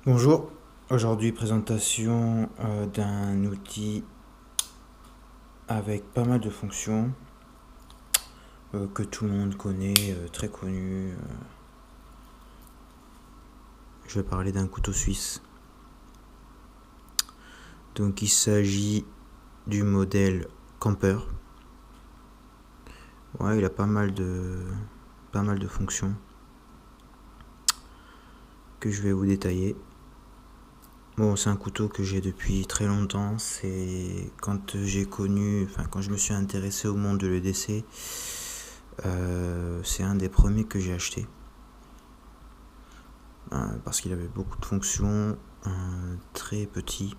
Bonjour, aujourd'hui présentation d'un outil avec pas mal de fonctions que tout le monde connaît, très connu. Je vais parler d'un couteau suisse. Donc il s'agit du modèle Camper. Ouais, il a pas mal de fonctions que je vais vous détailler. Bon, c'est un couteau que j'ai depuis très longtemps. C'est quand quand je me suis intéressé au monde de l'EDC, c'est un des premiers que j'ai acheté. Parce qu'il avait beaucoup de fonctions, très petit,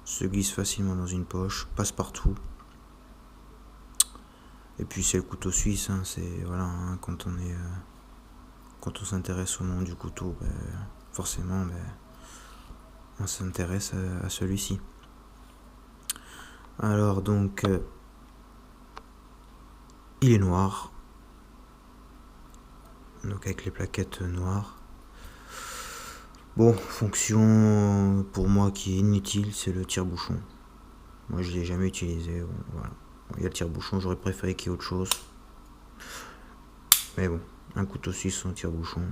se glisse facilement dans une poche, passe partout. Et puis c'est le couteau suisse, c'est voilà, quand on s'intéresse au monde du couteau, forcément, on s'intéresse à celui-ci. Alors donc, il est noir, donc avec les plaquettes noires. Bon, fonction pour moi qui est inutile, c'est le tire-bouchon. Moi je l'ai jamais utilisé, bon, voilà. Il y a le tire-bouchon, j'aurais préféré qu'il y ait autre chose. Mais bon, un couteau suisse sans tire-bouchon,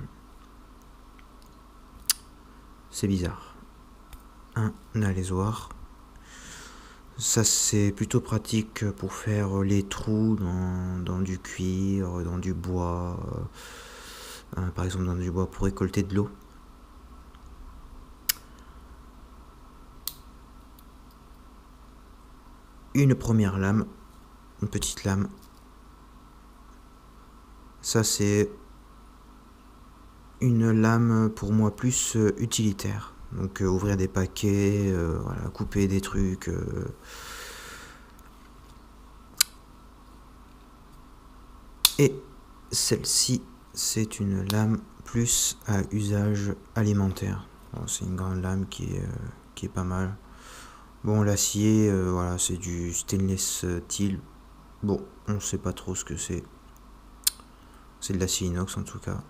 c'est bizarre. Un alésoir. Ça c'est plutôt pratique pour faire les trous dans du cuir, dans du bois. Par exemple dans du bois pour récolter de l'eau. Une première lame, une petite lame. Ça c'est une lame pour moi plus utilitaire. Donc ouvrir des paquets, voilà, couper des trucs. Et celle-ci, c'est une lame plus à usage alimentaire. Bon, c'est une grande lame qui est pas mal. Bon, l'acier, voilà, c'est du stainless steel. Bon, on sait pas trop ce que c'est. C'est de l'acier inox en tout cas.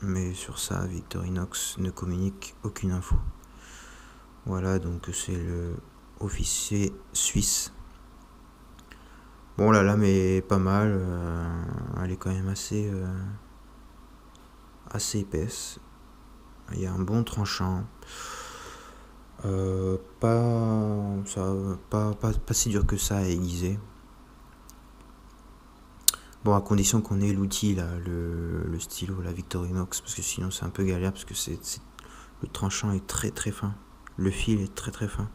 Mais sur ça, Victorinox ne communique aucune info. Voilà, donc c'est le officier suisse. Bon, la lame est pas mal. Elle est quand même assez épaisse. Il y a un bon tranchant. Pas si dur que ça à aiguiser. Bon, à condition qu'on ait l'outil, là, le stylo, la Victorinox, parce que sinon c'est un peu galère, parce que le tranchant est très très fin. Le fil est très très fin.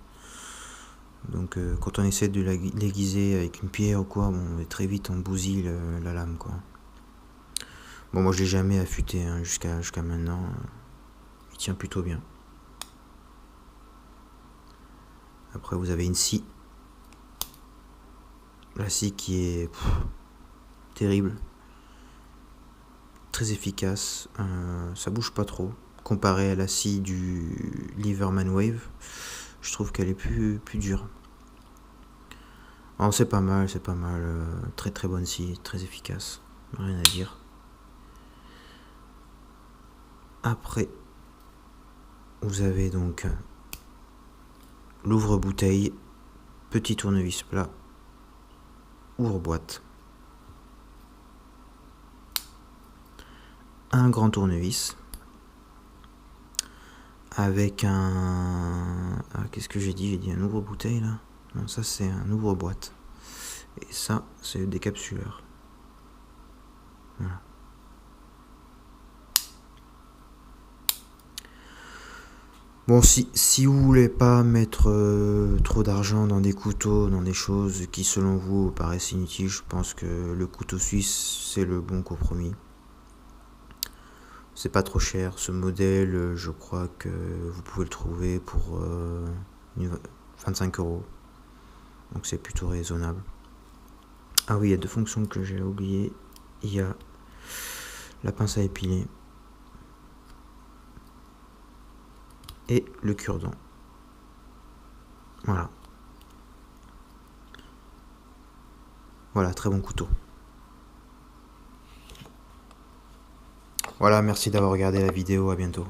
Donc quand on essaie de l'aiguiser avec une pierre ou quoi, bon, très vite on bousille la lame, quoi. Bon, moi je l'ai jamais affûté jusqu'à maintenant. Il tient plutôt bien. Après vous avez une scie. La scie qui est terrible. Très efficace. Ça bouge pas trop. Comparé à la scie du Liverman Wave, je trouve qu'elle est plus dure. Alors c'est pas mal, c'est pas mal. Très très bonne scie, très efficace. Rien à dire. Après, vous avez donc l'ouvre-bouteille, petit tournevis plat, ouvre-boîte. Un grand tournevis avec un... Ah, qu'est-ce que j'ai dit? J'ai dit un ouvre-bouteille là? Non, ça c'est un ouvre-boîte. Et ça, c'est le décapsuleur. Voilà. Bon, si vous voulez pas mettre trop d'argent dans des couteaux, dans des choses qui selon vous paraissent inutiles, je pense que le couteau suisse c'est le bon compromis. C'est pas trop cher. Ce modèle, je crois que vous pouvez le trouver pour 25 euros. Donc c'est plutôt raisonnable. Ah oui, il y a deux fonctions que j'ai oubliées. Il y a la pince à épiler et le cure-dent. Voilà. Voilà, très bon couteau. Voilà, merci d'avoir regardé la vidéo, à bientôt.